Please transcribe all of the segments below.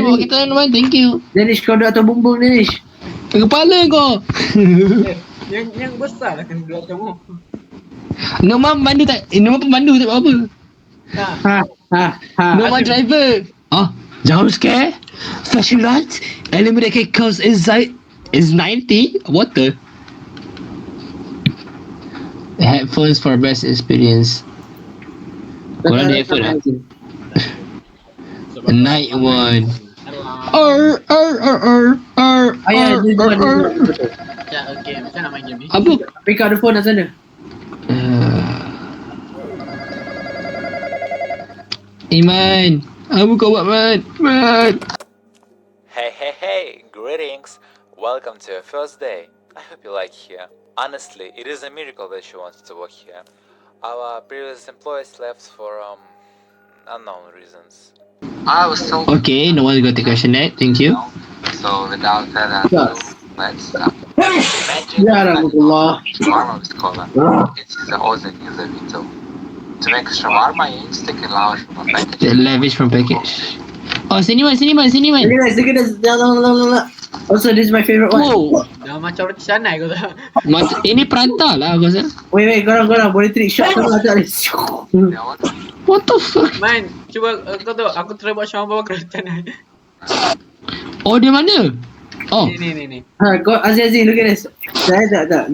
Bawa kita Man, thank you. Danish, kau duduk atas bumbung Danish. Kepala kau. Yang besar lah kan duduk atas mu. Nama pemandu tak? Nama pemandu tak apa. Nama driver. Jump scare. Flashlight. Eliminate cause is 90. What the? Headphones for best experience. Korang ada headphone tak? Night one. Ya, okay. Macam nak main game ni? Apa? Pick up the phone kat sana. Iman. Apa kau buat Man? Hey, greetings. Welcome to your first day. I hope you like here. Honestly, it is a miracle that you wanted to work here. Our previous employees left for unknown reasons. I was told. Okay, no one's got the question yet. Thank you. So without further ado, let's start. Imagine Ya Rahmatullah. shawarma with cola. It's the Ozen user veto. To make a shawarma, you need to take a large from a package. The lavish from package. Oh, sini Man. Look at this. Also, this is my favorite one. Wow. Dah macam roti canai kau tak? Ini perantau lah aku rasa. Wait, korang boleh trick shot korang tak ni. Yeah, what? What the fuck? Man, cuba kau tahu aku try buat shawarma bawa roti canai. Oh, dia mana? Oh, Ni. Kau Aziz, look at this. Tak.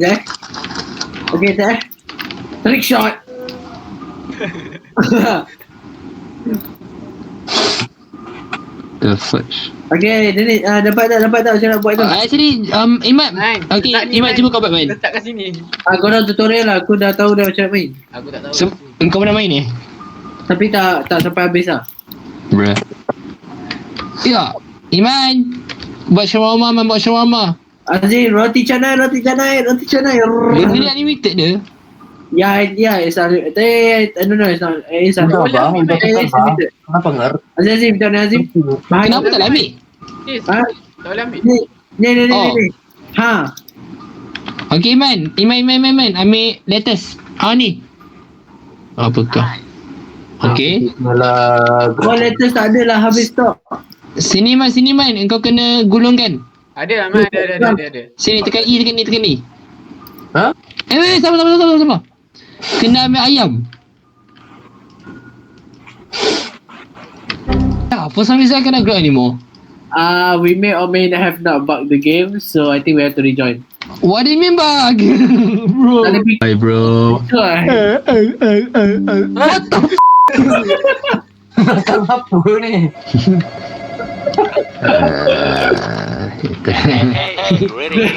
Okay, tak. Trick shot. the fudge. Okay, Dennis, dapat tak macam nak buat tu? Actually, Iman. Man, Okay, letak ni, Iman Man. cuba kau buat Man. Letak kat sini. Korang tutorial lah, aku dah tahu dah macam nak main. Aku tak tahu. Kau pernah main ni? Tapi tak sampai habis lah. Bruh. Ya, Iman. Buat shawarma. Aziz, roti canai. Dia ni unlimited dia. Yeah, it's unlimited. I don't know, it's not. It's unlimited. Kenapa ngar? Aziz, macam mana Aziz? Kenapa tak nak ambil? Yes. Ha? Tak boleh ambil. Ni. Oh. Ha. Okay, Iman. Ambil lettuce. Ni. Apakah? Okay. Malah Oh, lettuce tak ada lah, habis stok. Sini Man. Engkau kena gulungkan. Ada lah, Man. Ada. Sini, tekan E. Ha? Sama. Kena ambil ayam. For some reason I cannot grow anymore. We may or may have not bugged the game, so I think we have to rejoin. What do you mean bug? Bro. Hi bro. What the apa ni? Hey, greetings.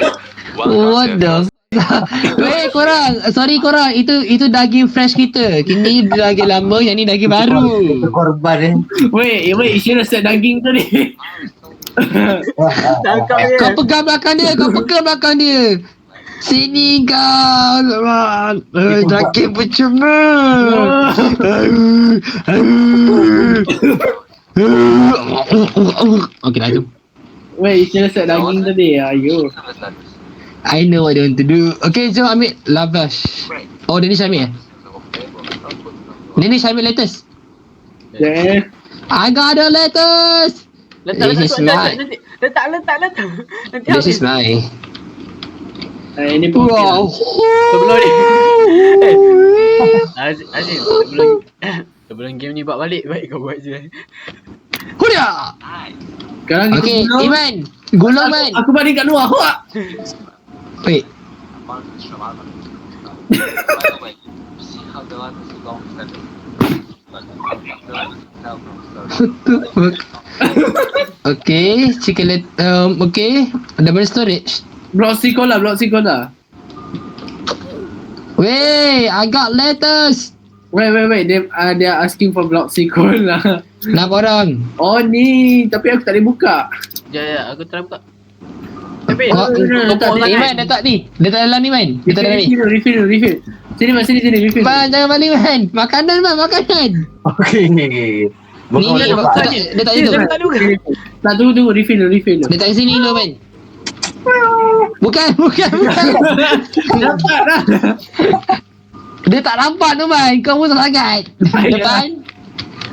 What the Weh korang, sorry korang, itu daging fresh kita. Kini daging lama, yang ni daging baru. Korban ni. Wait, you should have said daging tu ni. Kau pegang belakang dia. Sini kau. Daging percuma. Okay dah tu. Wait, you should have said daging tadi. Ayo. I know what I want to do. Okay, jom ambil lavash. Oh, Danish ambil lettuce. Yeah. I got the lettuce. Letak. This is mine. Letak. Nanti This habis. is mine. Ini pun Wow. Sebelum ni. Aziz, sebelum game ni buat balik, baik kau buat je. Huria. sekarang kita Okay, gulung. Iman. Gulung Man. Aku balik kat luar. Huak. Wait. Shawarma. By the way, see how the line is long that What the fuck? Okay, chicken okay. Double storage. Block C cola. Wait, I got lettuce. Wait. They are asking for block C cola. Kenapa orang? Oh ni, tapi aku tak boleh buka. Ya, aku try buka. Tapi Iman dah tak ni. Dia tak dalam ni Man. Dia tak dalam ni. Refill. Sini refill. Man, jangan balik Man. Makanan. Okey. Ni Bukan dia tak hidup. tak ada buka. Tak tunggu refill. Dia tak sini dulu Man. Bukan. Dapat dah. Dia tak nampak tu Man. Kau pun sangat. Depan.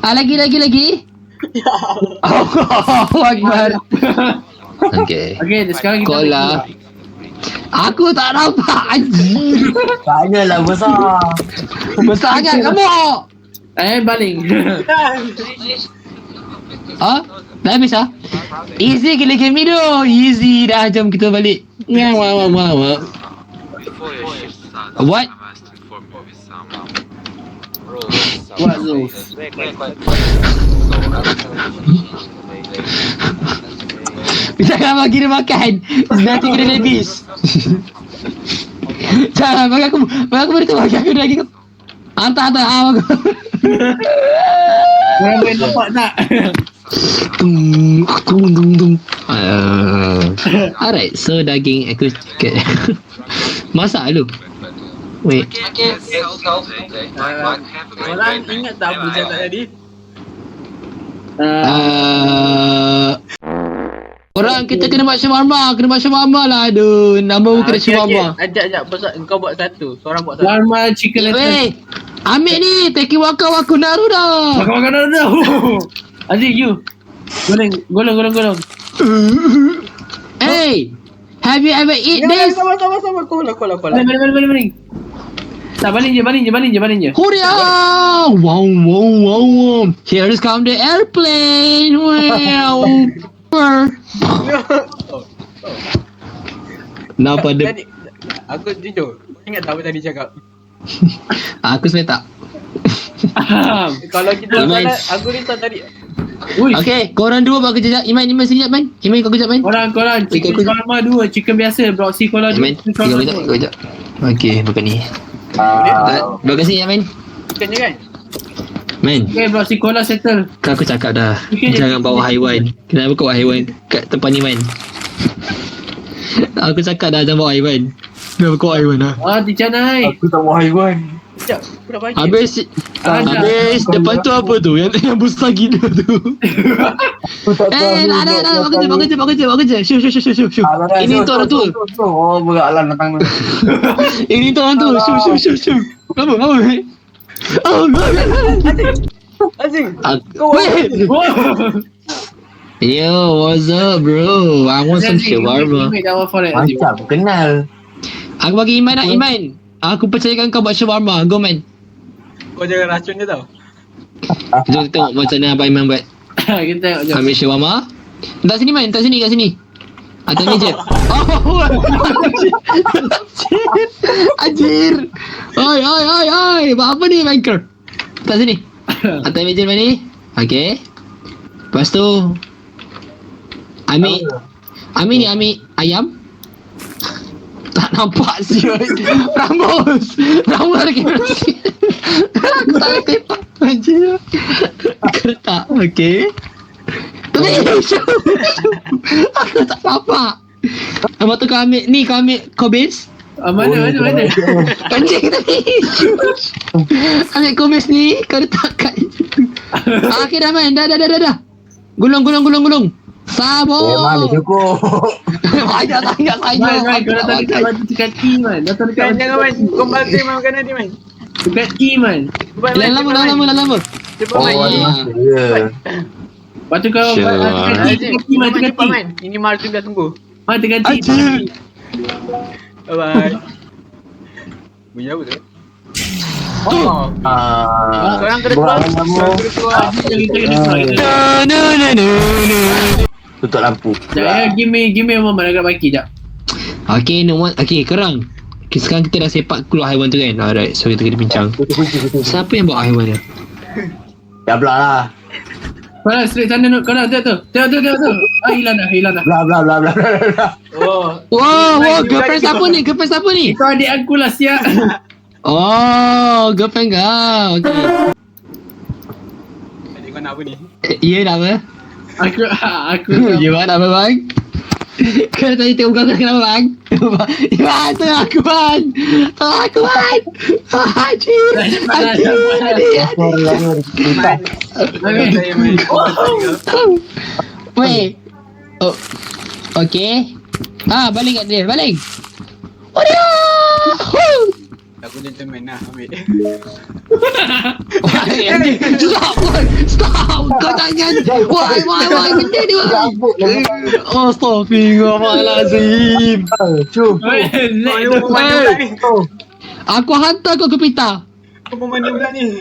Lagi. Allahu Akbar. Okay. Okay, sekarang kita Kola. Aku tak nampak anjing. Tanyalah besar. Besar sangat kamu. baling. Ha? Dah habis ah? Easy gila game ni tu. Easy dah, jom kita balik. What? What rules? Jangan bagi dia makan. Nanti kena habis. Jangan bagi aku beri tu, bagi aku lagi. Hantar. Aku. Korang boleh nampak tak? Tung. Alright, so daging aku masak dulu. Wait. Korang ingat tak apa cakap tadi? Orang kita kena buat shawarma lah. Aduh, nama pun kena shawarma. Ajak. Pasal kau buat satu. Seorang buat satu. Shawarma chicken lettuce. Weh, ambil ni, teki waka naru dah. Makan dah. Aziz, you. Golong. Hey, have you ever eat this? Sama. Kola. Baling. Tak, baling je. Huria! Wow. Here's come the airplane. Wow. Kenapa dia? Tadi, aku jujur. Ingat tak apa tadi cakap? Aku sebenarnya tak. Kalau kita Iman. salah, aku risau tadi. Ui, Okay, korang dua buat kerja. Iman sekejap, Man. Iman kau kejap, Man. korang chicken Ikut aku. shawarma 2, chicken biasa, broccoli cola Iman, 2, chicken shawarma 2. kejap. Okay, bukan ni. Buat kasi, Man. Bukan je kan? Man, Okay, broccoli cola settle. kan aku cakap dah. Okay, Jangan bawa haiwan. Kenapa kau bawa haiwan kat tempat ni, Man? Aku cakap dah, jangan bawa haiwan. Kenapa kau bawa haiwan lah? Teacher Nai. Aku tak mau haiwan. Sekejap, aku nak bagi. Habis depan tu apa tu? Yang besar gila tu. Aku tak tahu. Dah, buat kerja. Syuh. Ini tu orang tu. Oh, berat lah datang tu. Ini tu orang tu. Syuh. Apa? Oh, Azing. wait. Yo, what's up, bro? I want some shawarma. Macam aku kenal. Aku bagi Iman. Aku percayakan kau buat shawarma. Go, man. Kau jangan racun dia tau. Jom kita tengok macam mana Abang Iman buat. Kita tengok jom. Ambil shawarma. Tak sini, Man. Tak sini, kat sini. Atas meja. Oh, Anjir. Oi. Buat apa ni, Minecraft? Tak sini. Atas meja mana ni? Okay. Lepas tu ambil ayam. Tak nampak siul. Rambus lagi. Aku tak ada tepak. Anjir. Kereta. Okay. Tapi aku tak nampak. Lepas tu kau ambil kobis. Mana? Anjing tadi. Ambil komis ni, kau letak kat okay dah, Man. Dah. Gulung. Sabar. Mana cukup. Banyak sangat Man, saya. kau datang dekat batu dekat T, Man. Datang dekat Jangan Man. Kau bazir Man makanan ni Man. dekat T, Man. Cepat Man. Dah lama. Cepat Man. Oh, ada masa. Ya. Lepas tu kau Sure. dekat T, Man. Dekat T. Cepat Man. Ini Martin dah tunggu. Man, dekat T. Anjir. Bye-bye. Bunyi apa tu? Oh. Korang kena keluar. Kita kena keluar. Tutup lampu. Jangan give me a moment agak baki jap. Okay, korang. Okay, sekarang kita dah sepak keluar haiwan tu kan. Alright, so kita kena bincang. Kunci. Siapa yang bawa haiwan dia? Ya belah lah. Kau dah straight sana kau dah tengok tu. Hilang dah. Blah. Oh. Wow, girlfriend siapa ni? Kau adik aku lah siap. Oh, girlfriend kau. Okay. Adik kau nak apa ni? Ya, nak apa? Aku Ya, bang, nak apa, bang? Kau tadi tengok kau kenapa, bang? Ya, tu aku, bang. Anjir. Wait. Oh. Okay. Baling kat dia. Baling. Aku gentleman lah, ambil. Stop. Kau jangan. Why, benda ni why? Astaghfirullahalazim. Cuk. Aku hantar kau ke pita. Kau mana pula ni?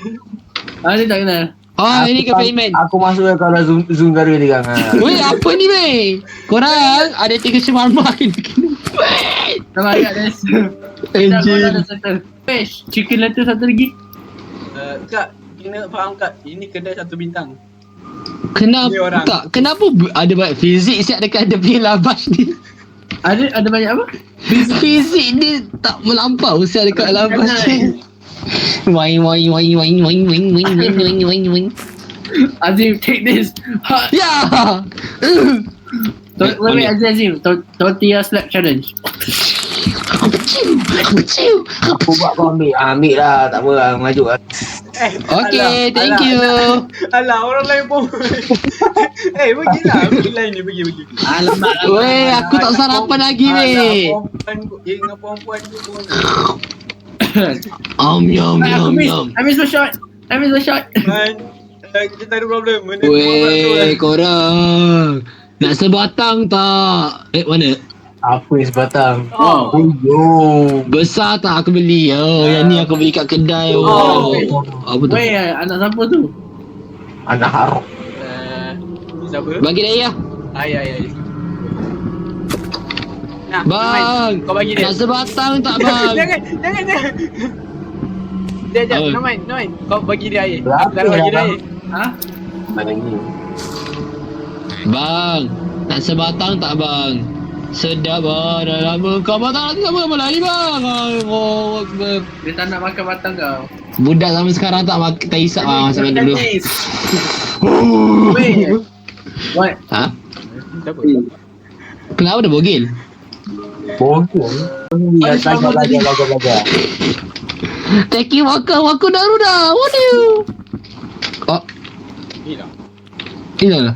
Dia tak kenal. Ini ke payment. Aku masuk kalau zoom kamera dia kan. Weh, apa ni weh? Korang ada 3 shawarma kena. Sama agak Des. Anjing. Fish, chicken lettuce satu lagi. Kak, kena faham Kak. Ini kedai 1 bintang. Ni orang. Kenapa? Kenapa ada banyak fizik siap dekat ada punya labas ni? Ada banyak apa? Fizik ni tak melampau siap dekat labas ni. Wing. Azim, take this. Ya. Wait, Azim. Tortilla slap challenge. Aku buat kau ambil. Ambil lah. Tak apa lah. Maju lah. Okay, thank you. Alah, orang lain pun. Pergilah. Pergi lain ni, pergi. Alamak. Weh, aku tak sarapan lagi weh. Dengan perempuan tu pun. Yum. I miss my shot. Man, kita tak ada problem. Weh, korang nak sebatang tak? Mana? Apa yang sebatang? Oh. Besar tak aku beli? Yang ni aku beli kat kedai. Apa tu? Weh, anak siapa tu? Anak harap. Siapa? Bagi dia ya. Ayah. Nah, Bang, kau bagi dia. nak sebatang tak bang? Jangan. Sekejap, Noman. Kau bagi dia air. Berapa Aku bagi dia ya, air. Ha? Mana ni? Bang, nak sebatang tak bang? Sedap bang, dah lama. Kau batang nanti sama apa lagi bang? Dia tak nak makan batang kau. Budak zaman sekarang tak isap bang macam dulu. Weh. What? Tak Ha? apa. Kenapa dah bogil? Bongkong. Ya, belajar. Teki waka daruda. What do you? Oh, Ni lah. ini lah.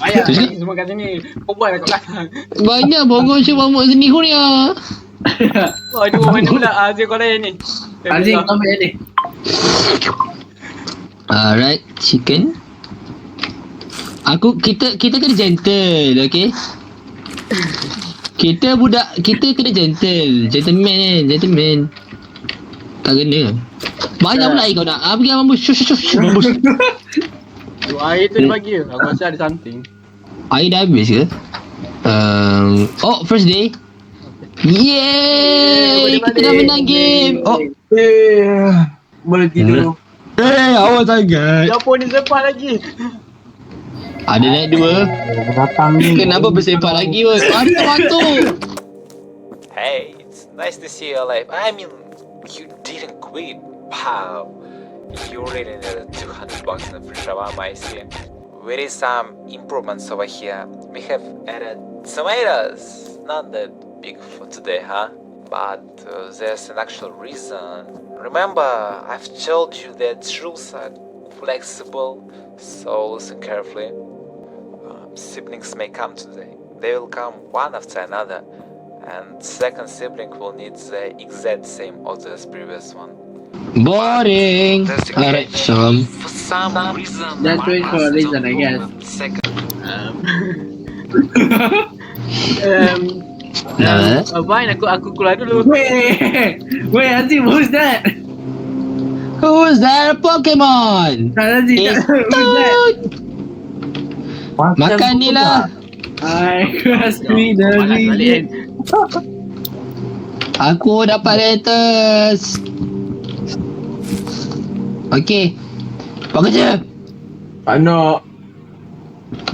Ayah, tu je. semua kat sini. Kau buat lah kat belakang. Banyak bongong syawamuk sini Huria. Aduh, mana pula Azir kau layan ni? Azim, kau ambil ni. Alright, chicken. Kita kena gentle, okay? Kita kena gentleman. Tak kena. Banyak pula air kau nak. Pergi mampus. Mampus. Air tu dia bagi. Aku rasa ada something. Air dah habis ke? First day. Yeay, kita dah menang game. Boleh tidur. Awak sangat. Siapa ni sepah lagi? Ada naik 2. Datang ni. Kenapa bersepah lagi weh? Ada batu. Hey, it's nice to see you alive. I mean, you didn't quit. Wow. You really needed $200 in the free shawarma, I see. We did some improvements over here. We have added tomatoes. Not that big for today, huh? But there's an actual reason. Remember, I've told you that rules are flexible, so listen carefully. Siblings may come today. They will come one after another, and second sibling will need the exact same order as previous one. Boring. Alright, Syam. For some reason, That's wait for a reason, I guess. Second. Fine, aku keluar dulu. Wait, Azim, who's that? Who's that Pokemon? Azim, It's who's that? Toad. Makan ni lah. I cross me the Malas balik kan. Aku dapat letters. Okay. Buat kerja. Tak nak.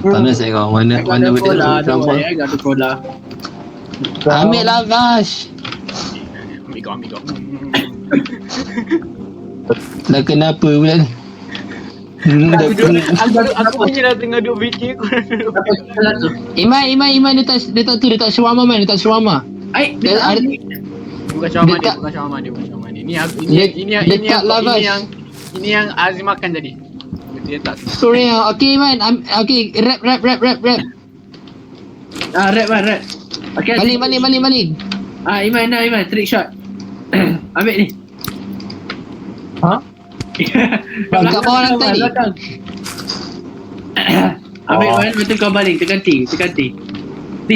Tak nak saya kau. Mana benda cola, tu. I got the cola. Ambil lah Vash. Ambil kau. Dah kenapa pula ni? Aku punya dah tengah duk fikir. Aku dah duk Iman dia tak shawarma man, dia tak shawarma. Bukan shawarma dia. Ini yang Azim makan tadi. Dia tak. Sorry okay Iman, okay rap. Rap. Okay. Balik. Iman, trick shot. Ambil ni. Ha? Kat bawah lantai ni. belakang. Ambil Man, betul kau balik. Tekan T. T.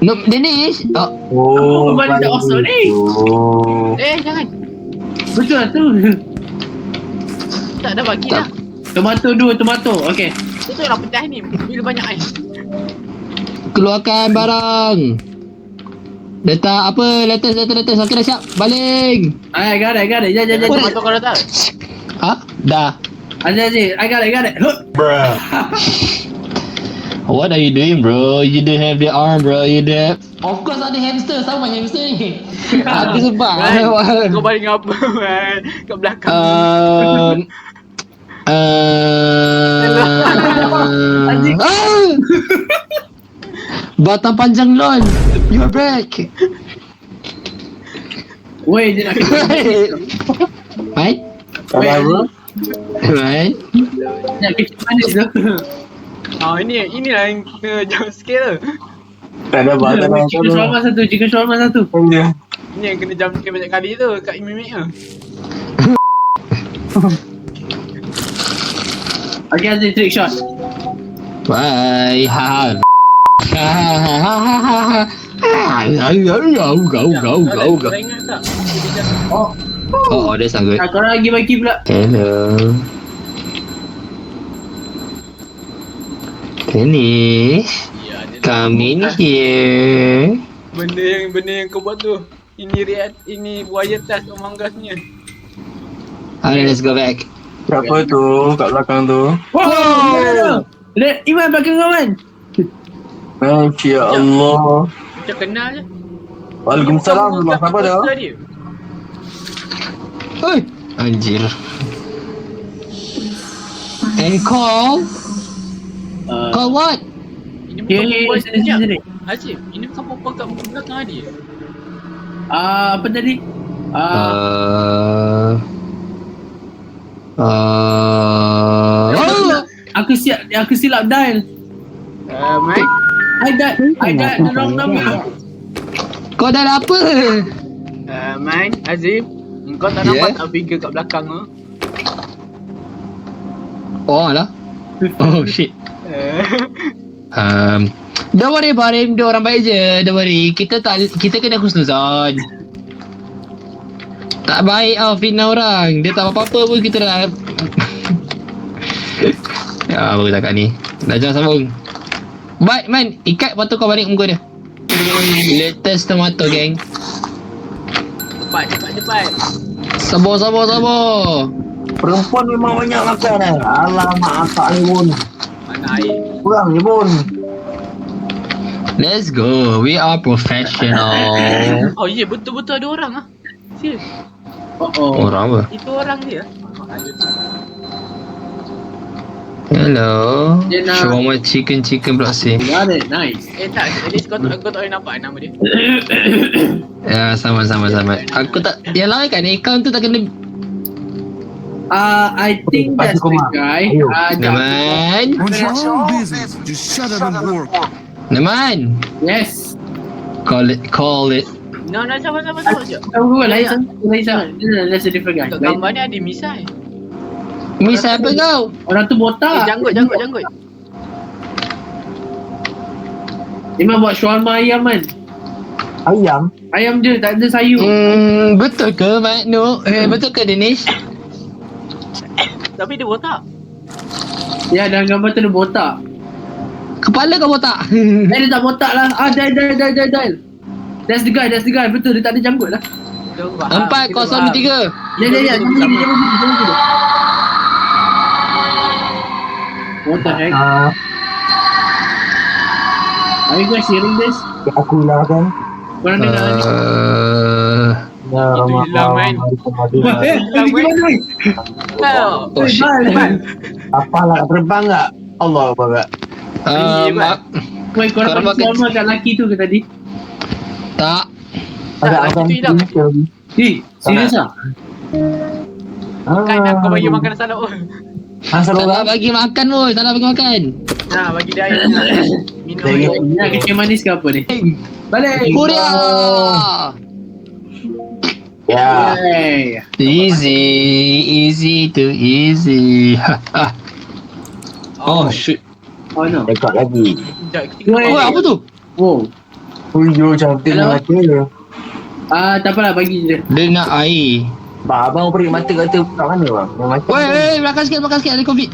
No, Danish. Oh, Kau balik dah osok ni. Oh. Jangan. Betul lah tu. Tak dah bagi Tak. dah. Tomato 2, tomato. Okay. Itu lah pecah ni. Bila banyak ais. Keluarkan barang. Letak apa? Letas. Aku dah siap. Baling. I got it. Jom. Tomato kau dah tahu. Ha? Dah. Aziz, I got it. Huh. Bruh. What are you doing, bro? You don't have the arm, bro. You don't have... Of course ada hamster. Sama hamster ni. Aku sebab. Kau baling apa man? Kat belakang. Batang panjang lon. You're back. Weh, dia nak Right? Apa? Right? nak kecil manis tu. Inilah yang kena jump scare. Tak ada bahasa lain. Chicken shawarma satu. Ya. Ni yang kena jump scare banyak kali tu kat mimik tu. Okay, Aziz, trick shot. Bye. Ha. Go. Kau ingat tak? Oh, that's not good. Korang lagi bagi pula. Hello. Dennis, Ya, dia come in here. Benda yang kau buat tu. Ini buaya tas Among Us ni. Alright, let's go back. Siapa tu kat belakang tu? Wow. Iman belakang kau Man. Masya Allah. Macam kenal je. Waalaikumsalam. Siapa dah? Dia. Oi, anjir. And call what? Ini Okay, bukan perempuan sini. sekejap. Asyik, ini bukan perempuan kat belakang dia. Apa tadi? Aku silap dial. Mike? I got the wrong number. Kau dah apa? Mike, Azim. Kau tak nampak tak figure kat belakang tu? Oh lah. Oh shit. Don't worry about him. Dia orang baik je. Don't worry. Kita kena khusnuzon. Tak baik fitnah orang. Dia tak apa-apa pun kita dah. Ya, baru cakap ni. Dah jangan sambung. Baik man, ikat lepas tu kau balik muka dia. Latest tomato gang. Cepat. Sabar. Perempuan memang banyak makan eh. Alamak, akak ni pun. Mana air? Kurang je pun. Let's go. We are professional. Oh ya, betul-betul ada orang ah. Serius. Orang apa? Itu orang dia. Hello. Dia nak- Shawarma chicken pula sih. Got it, nice. Tak. At least kau tak boleh nampak nama dia. Ya, sama. Aku tak. Yang lain kan account tu tak kena. I think that's the guy. Naman. What's your own business? Just shut up and work. Naman. Yes. Call it. No, sama je. Tahu kau lain sana. That's a different guy. Kat gambar ni ada misai. Miss apa kau? Orang tu botak. Janggut. Imam buat shawarma ayam Man. Ayam? Ayam dia tak ada sayur. Betul ke Mak Nur? Betul ke Danish? Tapi dia botak. Ya, dalam gambar tu dia botak. Kepala kau botak. Dia tak botak lah. Dial. That's the guy. Betul, dia tak ada janggut lah. 403. Ya. What the heck? Are you guys hearing this? Aku hilang kan? Korang dengar ni? Ya, Itu hilang, man. Oh shit. Apalah, terbang tak? Allah Akbar. Wait, korang Korang makan makan- shawarma kat lelaki tu ke tadi? Tak. Ada lagi akan tu hilang. Serius lah? Kan aku bagi makanan salah pun. Asal Tak nak orang bagi makan pun. Tak nak bagi makan. Nah, bagi dia air. Minum Saya air. Nak kecil manis ke apa ni? Balik! Korea. Ya. Hey. Easy to easy. Oh shit. Oh no. Rekod lagi. Sekejap, kita Weh. Oh apa tu? Wow. Tujuh cantik Hello? mata dia. Tak apalah, bagi je. Dia nak air. Bang, abang perik mata kata kat mana bang? Yang macam Weh, belakang sikit ada covid.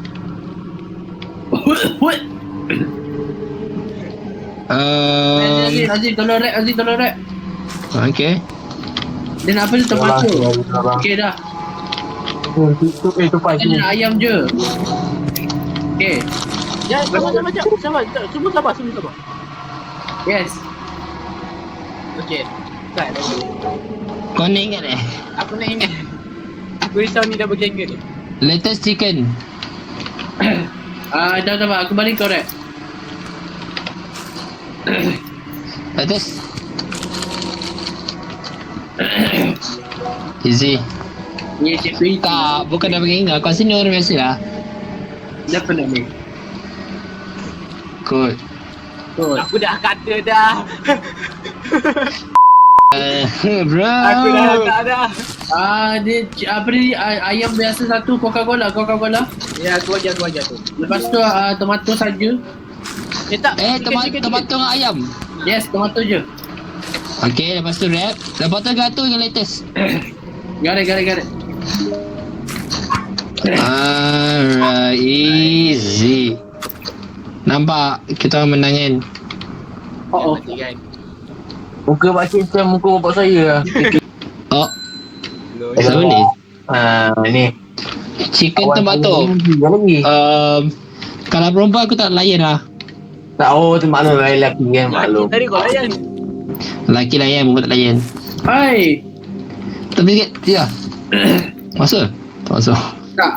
Aziz, tolong rap. Okay. Dia nak apa dia termasuk. Okay dah. Tupai Dia nak ayam je. Okay. Ya, sabar. Semua sabar. Yes. Okey. Start. Kau nak ingat Aku nak ingat. Aku risau ni double ganger ni. Latest chicken. Dah, aku balik kau rap. Latest. Easy. Yes, itu. Tak, bukan dah ingat. Kau sini orang biasa lah. Dah pernah ni. Good. Betul. Aku dah kata dah. Bro. Aku dah kata dah. Dia apa ni, ayam biasa satu, Coca-Cola. Ya, aku ajar tu. Lepas tu tomato saja. Tak. Tomato dengan ayam. Yes, tomato je. Okay, lepas tu wrap. Lepas tu gato yang latest. Garet. Alright, easy. Nampak kita orang menang kan? Oh. Kan. muka macam muka bapak saya lah. Oh, selalu ni. Ni. Chicken tomato. Lagi. Kalau perempuan aku tak layan lah. Tak, tu maklum lelaki kan maklum. Tadi kau layan. Lelaki layan, perempuan tak layan. Hai. Tapi sikit, ya. Masuk? Tak masuk. Tak.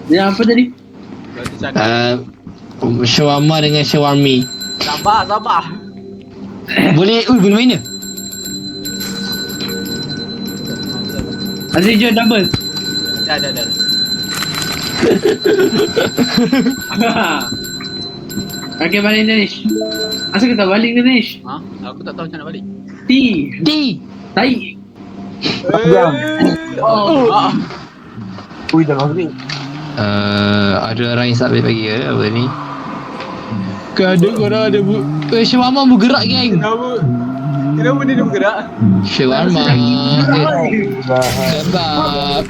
Dia apa tadi? Shawarma dengan shawarmi. Sabar. Boleh main dia? Aziz je double. Dah. Okay, balik Danish. Asal kita balik Danish? Ha? Aku tak tahu macam nak balik. T. Tai. Jam. Oh. Ui, dah maghrib. Ada orang yang submit pagi ke apa ni? Ada korang ada shawarma bergerak geng. Kenapa dia bergerak? Shawarma kebab.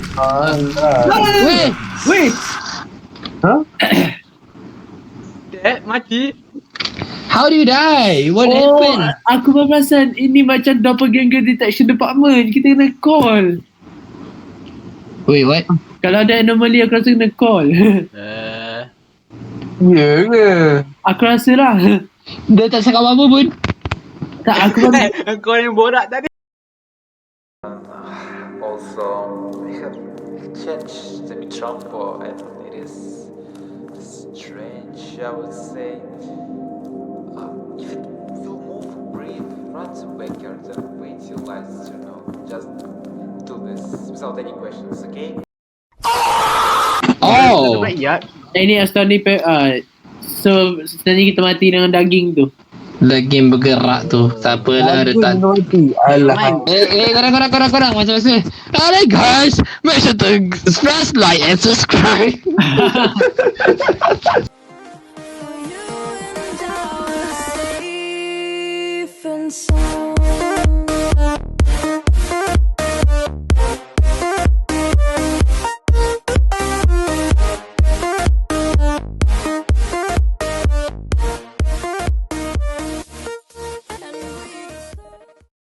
Wait. Huh? Dad, mati. How do you die? What happened? Aku perasan ini macam doppelganger detection department. Kita kena call. Wait, what? Kalau ada anomaly aku rasa kena call. Ya ke? Aku rasa lah. Dia tak cakap apa-apa pun. Tak, aku pun. Kau yang borak tadi. Also, we have changed the Trumpo and it is strange, I would say. If it will move, breathe, run back your turn, wait till lights turn on. Just do this without any questions, okay? Oh. Ini Astoni so sebenarnya kita mati dengan daging tu. Daging bergerak tu. Tak apalah dia tak. Alah. Korang macam-macam. Alright guys, make sure to press like and subscribe. For you and I was safe and sound.